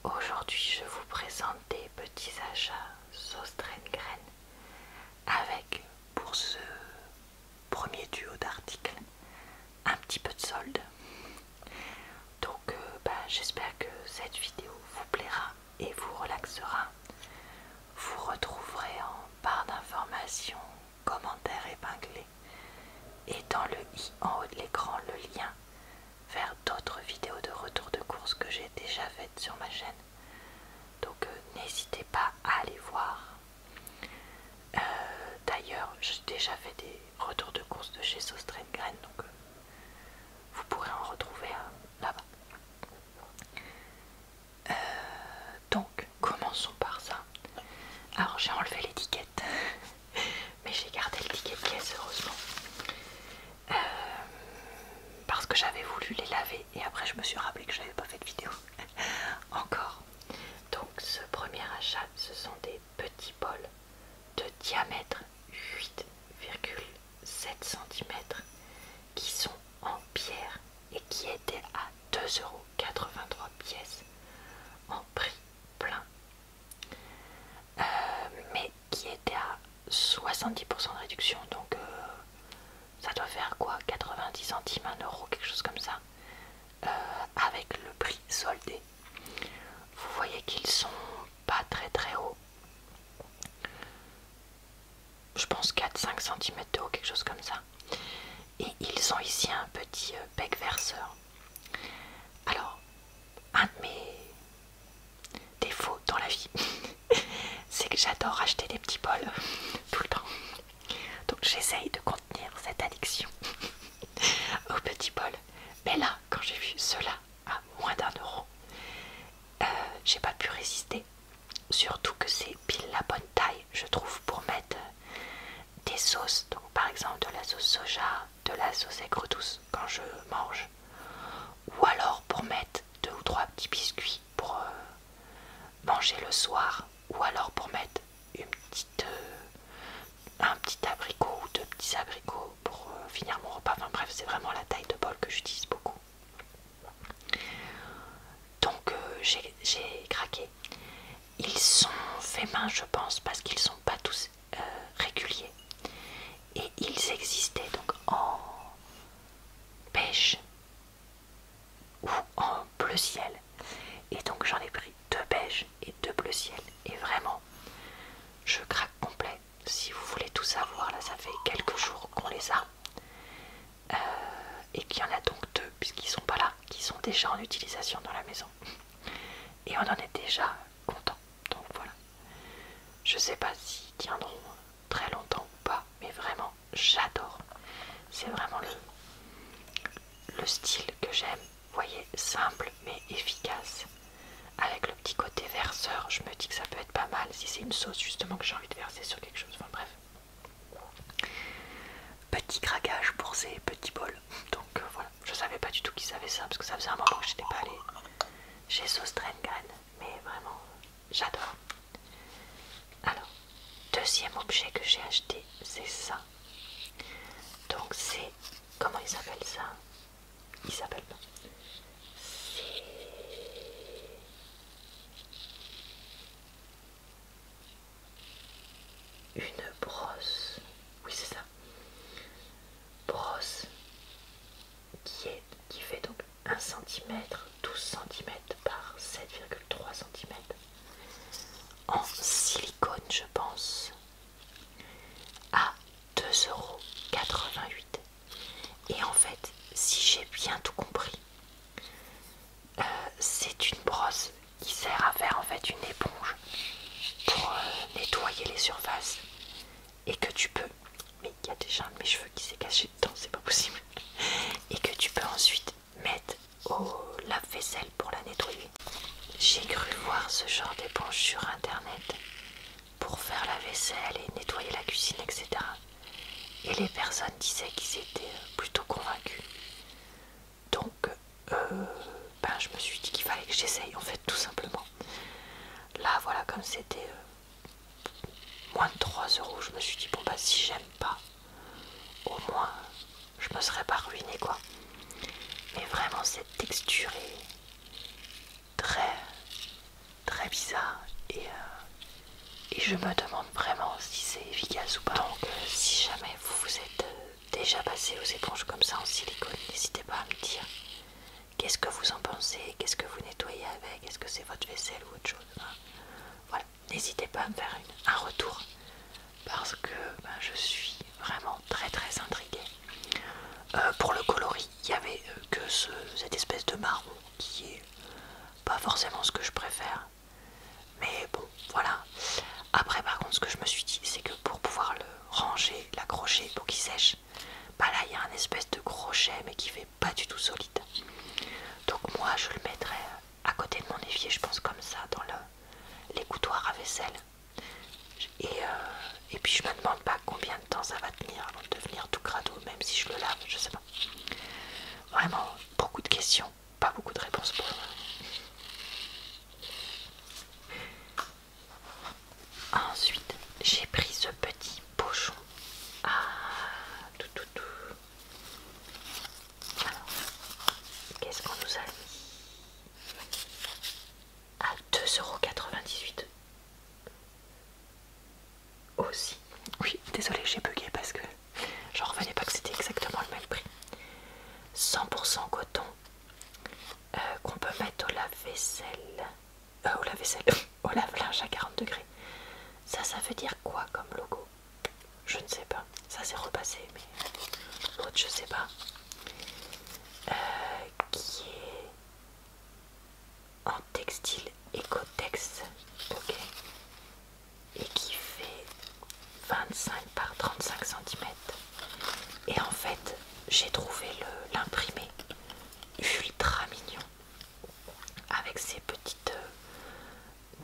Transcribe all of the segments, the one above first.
Aujourd'hui, je vous présente des petits achats sauce Train avec, pour ce premier duo d'articles, un petit peu de solde. Donc, j'espère que cette vidéo vous plaira et vous relaxera. Vous retrouverez en barre d'informations, commentaires épinglés et dans le i en haut de l'écran le lien vers d'autres vidéos de retour de course que j'ai déjà faites sur ma chaîne. Donc n'hésitez pas à aller voir. D'ailleurs, j'ai déjà fait des retours de course de chez Sauce Train, donc vous pourrez en retrouver là-bas. Donc commençons par ça. Alors j'ai enlevé l'étiquette, mais j'ai gardé le ticket de caisse heureusement. Parce que j'avais voulu les laver et après je me suis rappelé que j'avais pas fait de vidéo encore. Donc ce premier achat, ce sont des petits bols de diamètre 8,7 cm qui sont en pierre et qui étaient à 2,83 € pièce en prix plein, mais qui étaient à 70% de réduction, donc ça doit faire quoi, 90 centimes, 1 euro, quelque chose comme ça, avec le prix soldé. Vous voyez qu'ils sont pas très hauts, je pense 4-5 cm de haut, quelque chose comme ça, et ils ont ici un petit bec verseur. Alors, un de mes défauts dans la vie c'est que j'adore acheter des petits bols tout le temps, donc j'essaye de contenir cette addiction aux petits bols. Mais là, quand j'ai vu ceux-là à moins d'1 euro, j'ai pas pu résister. Surtout que c'est pile la bonne taille, je trouve, pour mettre des sauces. Donc par exemple de la sauce soja, de la sauce aigre douce quand je mange. Ou alors pour mettre 2 ou 3 petits biscuits pour manger le soir. Ou alors pour mettre un petit abricot ou 2 petits abricots pour finir mon repas. Enfin bref, c'est vraiment la taille de bol que j'utilise beaucoup. Donc j'ai craqué. Ils sont faits main, je pense, parce qu'ils sont pas tous réguliers. Et ils existaient donc en beige ou en bleu ciel. Et donc j'en ai pris 2 beige et 2 bleu ciel. Et vraiment, je craque complet. Si vous voulez tout savoir, là ça fait quelques jours qu'on les a. Et qu'il y en a donc 2, puisqu'ils sont pas là, qui sont déjà en utilisation dans la maison. Et on en est déjà content. Donc voilà. Je sais pas s'ils tiendront très longtemps ou pas, mais vraiment j'adore. C'est vraiment le style que j'aime. Vous voyez, simple mais efficace. Avec le petit côté verseur, je me dis que ça peut être pas mal si c'est une sauce justement que j'ai envie de verser sur quelque chose. Enfin bref. Petit craquage pour ces petits bols. Donc voilà, je savais pas du tout qu'ils avaient ça parce que ça faisait un moment que j'étais pas allée chez Sauce Train, mais vraiment j'adore. Alors, deuxième objet que j'ai acheté, c'est ça. Donc c'est, comment ils appellent ça? Ils s'appellent pas. C'est une brosse. Oui, c'est ça. Brosse qui fait donc 1 cm, 12 cm par 7,3 cm. En silicone, je pense, à 2,88 €. Et en fait, si j'ai bien tout compris, c'est une brosse qui sert à faire en fait une éponge pour nettoyer les surfaces et que tu peux, mais il y a déjà un de mes cheveux qui s'est caché dedans, c'est pas possible, et que tu peux ensuite mettre au lave-vaisselle pour la nettoyer. J'ai cru voir ce genre d'éponge sur internet pour faire la vaisselle et nettoyer la cuisine, etc. Et les personnes disaient qu'ils étaient plutôt convaincus. Donc je me suis dit qu'il fallait que j'essaye en fait, tout simplement. Là voilà, comme c'était moins de 3 €, je me suis dit bon bah si j'aime pas, au moins je me serais pas ruinée quoi. Mais vraiment cette texture est très je me demande vraiment si c'est efficace ou pas. Donc si jamais vous vous êtes déjà passé aux éponges comme ça en silicone, n'hésitez pas à me dire qu'est-ce que vous en pensez, qu'est-ce que vous nettoyez avec, est-ce que c'est votre vaisselle ou autre chose, hein. Voilà, n'hésitez pas à me faire un retour parce que je suis vraiment très très intriguée. Pour le coloris, il n'y avait que cette espèce de marron qui est pas forcément ce que je préfère. Mais bon, voilà. Après, par contre, ce que je me suis dit, c'est que pour pouvoir le ranger, l'accrocher pour qu'il sèche, là, il y a un espèce de crochet, mais qui fait pas du tout solide. Donc moi, je le mettrai à côté de mon évier, je pense comme ça, dans l'égouttoir à vaisselle. Et puis je me demande pas combien de temps ça va tenir avant de devenir tout crado, même si je le lave, je sais pas. Vraiment, beaucoup de questions, pas beaucoup de réponses pour moi. Ensuite, j'ai pris ce petit pochon. Tout. Alors, qu'est-ce qu'on nous a mis? À 2,98 € aussi. Oui, désolée, j'ai bugué parce que j'en revenais pas que c'était exactement le même prix. 100% coton qu'on peut mettre au lave-vaisselle. Au lave-linge à 40 degrés. Ça veut dire quoi comme logo? Je ne sais pas. Ça s'est repassé, mais l'autre, je sais pas. Qui est en textile Ecotex. Ok. Et qui fait 25 par 35 cm. Et en fait, j'ai trouvé l'imprimé ultra mignon. Avec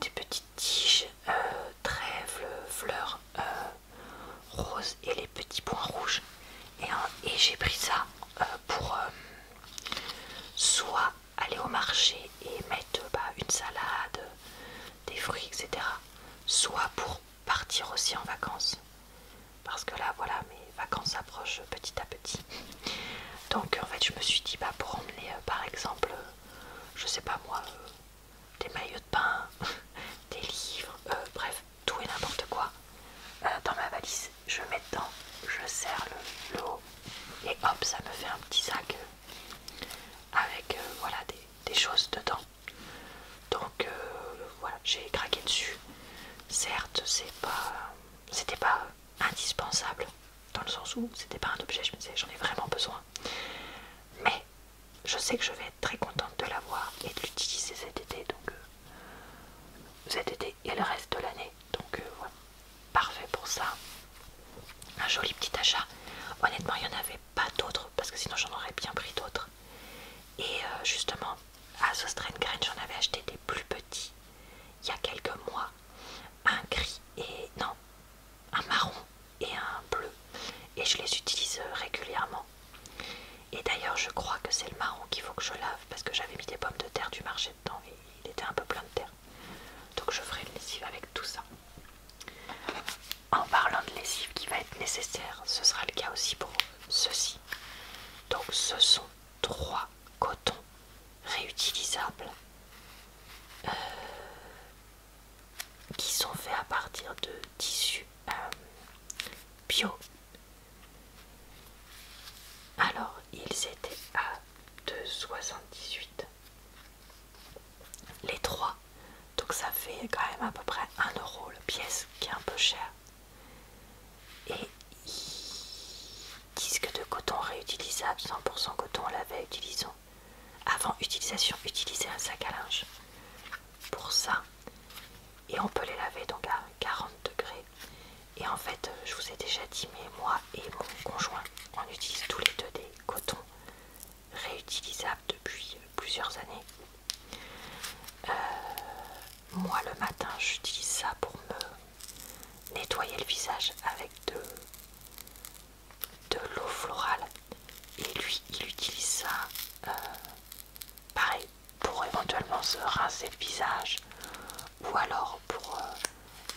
des petites tiges, trèfles, fleurs roses et les petits points rouges. Et j'ai pris ça pour soit aller au marché et mettre une salade, des fruits, etc. Soit pour partir aussi en vacances. Parce que là, voilà, mes vacances approchent petit à petit. Donc en fait, je me suis dit, pour emmener par exemple, je sais pas moi, des maillots de bain, des livres, bref, tout et n'importe quoi dans ma valise, je mets dedans, je serre le haut et hop, ça me fait un petit sac avec voilà des choses dedans. Donc voilà, j'ai craqué dessus. Certes, c'était pas indispensable dans le sens où c'était pas un objet, je me disais j'en ai vraiment besoin. Mais je sais que je vais être très contente de l'avoir et de l'utiliser cet été, donc cet été et le reste de l'année. Donc voilà, parfait pour ça. Un joli petit achat. Honnêtement, il n'y en avait pas d'autres parce que sinon j'en aurais bien pris d'autres. Et justement, à Sostrengren, j'en avais acheté des plus petits il y a quelques mois. Un gris et non, un marron et un bleu. Et je les utilise régulièrement. Et d'ailleurs, je crois que c'est le marron qu'il faut que je lave parce que j'avais mis des pommes de terre du marché dedans et il était un peu plein de terre. Donc je ferai une lessive avec tout ça. En parlant de lessive qui va être nécessaire, ce sera le cas aussi pour ceci. Donc ce sont 3 cotons réutilisables qui sont faits à partir de tissus bio. Alors ils étaient à 2,78 € les 3. Donc ça fait quand même à peu près 1 € la pièce, qui est un peu cher. Et disque de coton réutilisable, 100% coton lavé utilisant. Avant utilisation, utilisez un sac à linge pour ça. Et on peut les laver donc à 40 degrés. Et en fait, je vous ai déjà dit, mais moi et mon conjoint, on utilise tous les deux des cotons réutilisables depuis plusieurs années. Moi le matin, j'utilise ça pour me nettoyer le visage avec de l'eau florale. Et lui, il utilise ça pareil pour éventuellement se rincer le visage ou alors pour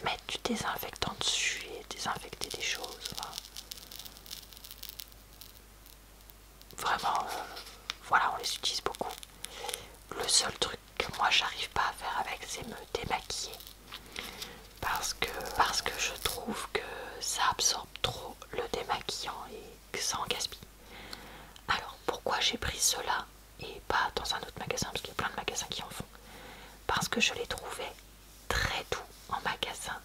mettre du désinfectant dessus et désinfecter des choses. Vraiment, voilà, on les utilise beaucoup. Le seul truc que moi j'arrive pas à faire avec, c'est me démaquiller. Parce que que je les trouvais très doux en magasin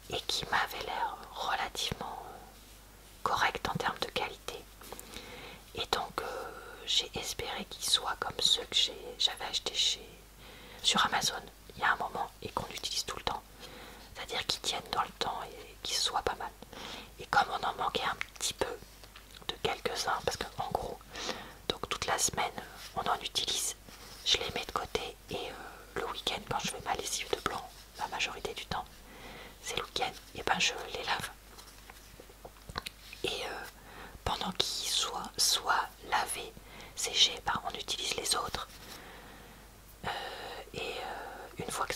et qui m'avaient l'air relativement corrects en termes de qualité. Et donc j'ai espéré qu'ils soient comme ceux que j'avais achetés sur Amazon il y a un moment et qu'on utilise tout le temps. C'est-à-dire qu'ils tiennent dans le temps et qu'ils soient pas mal. Et comme on en manquait un petit peu de quelques-uns, parce qu'en gros, donc toute la semaine on en utilise, je les mets de côté et le week-end quand je fais ma lessive de blanc, la majorité du temps, c'est le week-end, et ben je les lave. Et pendant qu'ils soient lavés, séchés, ben on utilise les autres. Une fois que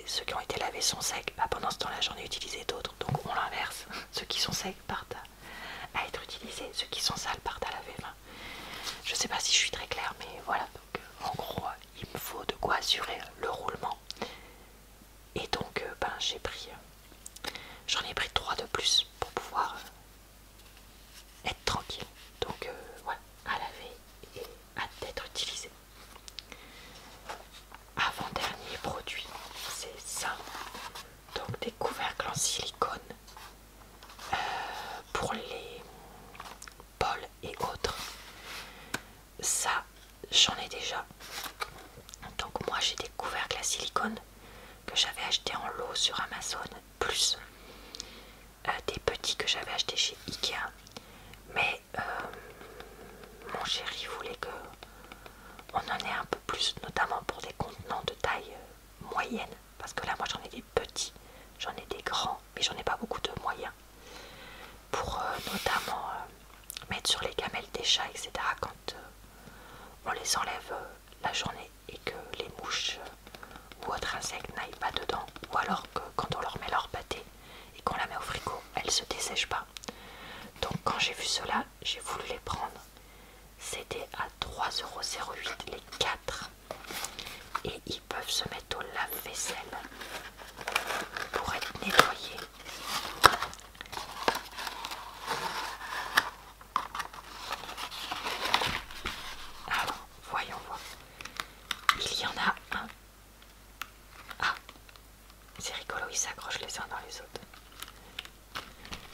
ceux qui ont été lavés sont secs, bah pendant ce temps-là j'en ai utilisé d'autres. Donc on l'inverse. Ceux qui sont secs partent à être utilisés, ceux qui sont sales partent à laver. Enfin, je sais pas si je suis très claire, mais voilà. Donc en gros, il me faut de quoi assurer le roulement. Et donc ben, j'en ai pris 3 de plus pour pouvoir être tranquille. Donc voilà, à laver et à d'être utilisé. Avant-dernier produit, c'est ça. Donc des couvercles en silicone pour les bols et autres. Ça, j'en ai déjà. Donc moi j'ai des couvercles à silicone que j'avais acheté en lot sur Amazon, plus des petits que j'avais achetés chez Ikea. Mais mon chéri voulait que on en ait un peu plus, notamment pour des contenants de taille moyenne. Parce que là moi j'en ai des petits, j'en ai des grands, mais j'en ai pas beaucoup de moyens. Pour notamment mettre sur les gamelles des chats, etc. quand on les enlève la journée et que les mouches ou autres insectes n'aillent pas dedans. Ou alors que quand on leur met leur pâté et qu'on la met au frigo, elle se dessèche pas. Donc quand j'ai vu cela, j'ai voulu les prendre. C'était à 3,08€ les 4. Et ils peuvent se mettre au lave-vaisselle pour être nettoyés. Alors, voyons voir. Il y en a un. Ah, c'est rigolo, ils s'accrochent les uns dans les autres.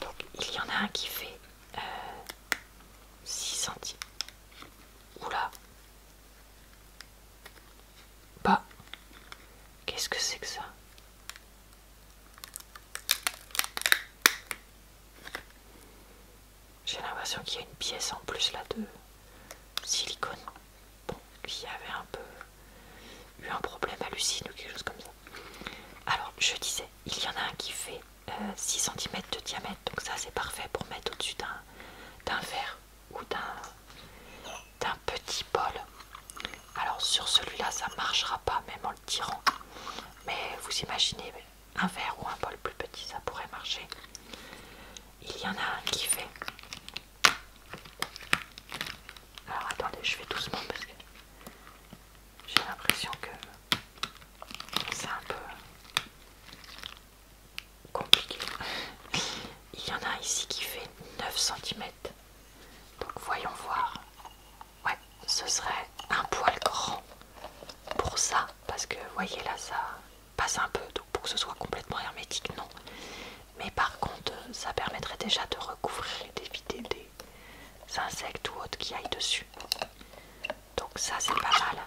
Donc, il y en a un qui fait 6 centimes. Oula. Bah, qu'est-ce que c'est que ça? J'ai l'impression qu'il y a une pièce en plus là de silicone. Bon, qui avait un peu eu un problème à l'usine ou quelque chose comme ça. Alors, je disais, il y en a un qui fait 6 cm de diamètre, donc ça c'est parfait pour mettre au-dessus d'un verre ou d'un petit bol. Alors sur celui-là ça marchera pas même en le tirant, mais vous imaginez un verre ou un bol plus petit, ça pourrait marcher. Il y en a un qui fait, alors attendez, je fais doucement parce que j'ai l'impression que c'est un peu compliqué. Il y en a un ici qui fait 9 cm. Donc voyons voir. Ouais, ce serait un poil grand pour ça. Parce que vous voyez là, ça passe un peu. Donc pour que ce soit complètement hermétique, non. Mais par contre, ça permettrait déjà de recouvrir et d'éviter des insectes ou autres qui aillent dessus. Donc ça, c'est pas mal.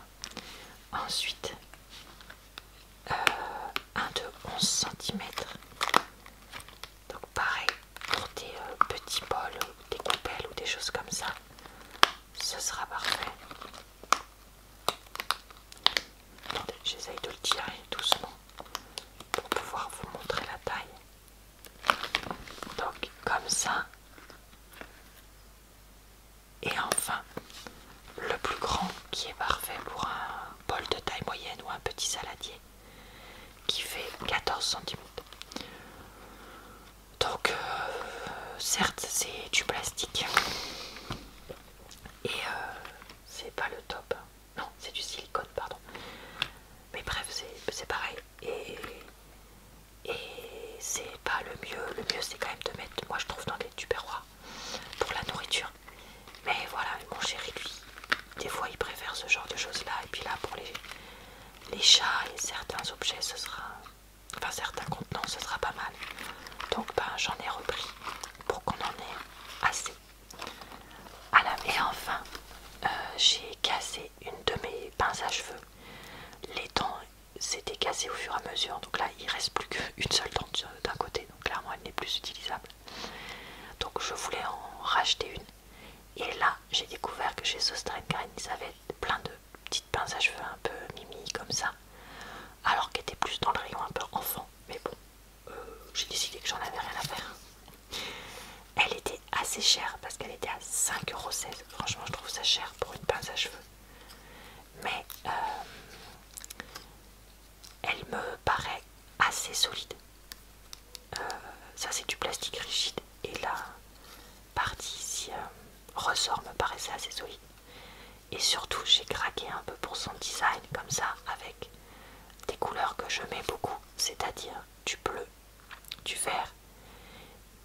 Ensuite, un de 11 cm. Donc pareil, pour des petits bols, des coupelles ou des choses comme ça, ce sera parfait. Attendez, j'essaye de le tirer doucement pour pouvoir vous montrer la taille. Donc comme ça. Et enfin, le plus grand qui est parfait pour un bol de taille moyenne ou un petit saladier qui fait 14 cm. Donc certes c'est du plastique et c'est pas le top. Non, c'est du silicone, pardon. Mais bref, c'est pareil. Et c'est pas le mieux. Le mieux c'est quand même de mettre, moi je trouve, dans des tupperwares pour la nourriture. Mais voilà, mon chéri lui, des fois il préfère ce genre de choses là. Et puis là pour les chats chats et certains objets, ce sera, enfin certains contenants, ce sera pas mal. Donc ben, j'en ai repris pour qu'on en ait assez. Et enfin, j'ai cassé une de mes pinces à cheveux. Les dents s'étaient cassées au fur et à mesure, donc là il reste plus qu'une seule dent d'un côté, donc clairement elle n'est plus utilisable. Donc je voulais en racheter une. Et là, j'ai découvert que chez Sostrain-Green, ils avaient plein de petites pinces à cheveux un peu mimi comme ça. Alors qu'elle était plus dans le rayon un peu enfant. Mais bon, j'ai décidé que j'en avais rien à faire. Elle était assez chère parce qu'elle était à 5,16 €. Franchement, je trouve ça cher pour une pince à cheveux. Mais elle me paraît assez solide. Ça, c'est du plastique rigide. Et la partie ici ressort me paraissait assez solide. Et surtout, j'ai craqué un peu pour son design comme ça, avec des couleurs que je mets beaucoup, c'est-à-dire du bleu, du vert,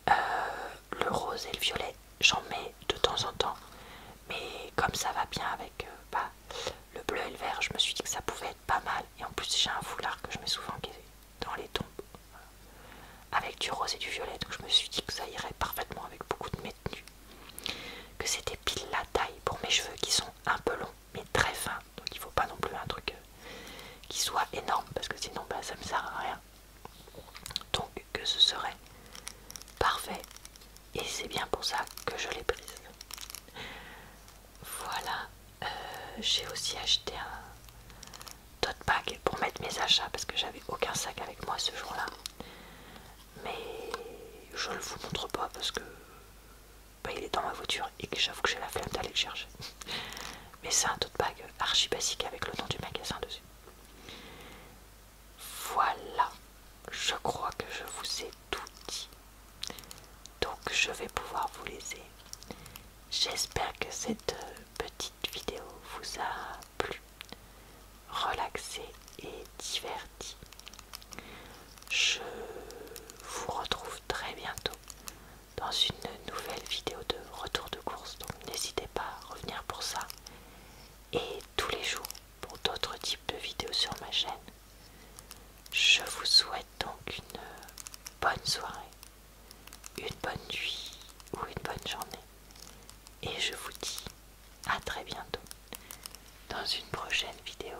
le rose et le violet. J'en mets de temps en temps, mais comme ça va bien avec le bleu et le vert, je me suis dit que ça pouvait être pas mal. Et en plus, j'ai un foulard que je mets souvent qui est dans les tons avec du rose et du violet, donc je me suis dit que ça irait parfaitement avec beaucoup de mes tenues. Que c'était pile la taille pour mes cheveux qui sont un peu longs mais très fins, donc il faut pas non plus un truc qui soit énorme parce que sinon ça me sert à rien. Donc que ce serait parfait et c'est bien pour ça que je l'ai prise. Voilà, j'ai aussi acheté un tote bag pour mettre mes achats parce que j'avais aucun sac avec moi ce jour-là. Mais je le vous montre pas parce que il est dans ma voiture et que j'avoue que j'ai la flemme d'aller le chercher. Mais c'est un tote bag archi basique avec le nom du magasin dessus. Voilà, je crois que je vous ai tout dit. Donc je vais pouvoir vous laisser. J'espère que cette petite vidéo vous a plu, relaxé et diverti. Je vous retrouve très bientôt dans une nouvelle vidéo de retour de course. Donc n'hésitez pas à revenir pour ça. Et tous les jours pour d'autres types de vidéos sur ma chaîne. Je vous souhaite donc une bonne soirée, une bonne nuit ou une bonne journée. Et je vous dis à très bientôt dans une prochaine vidéo.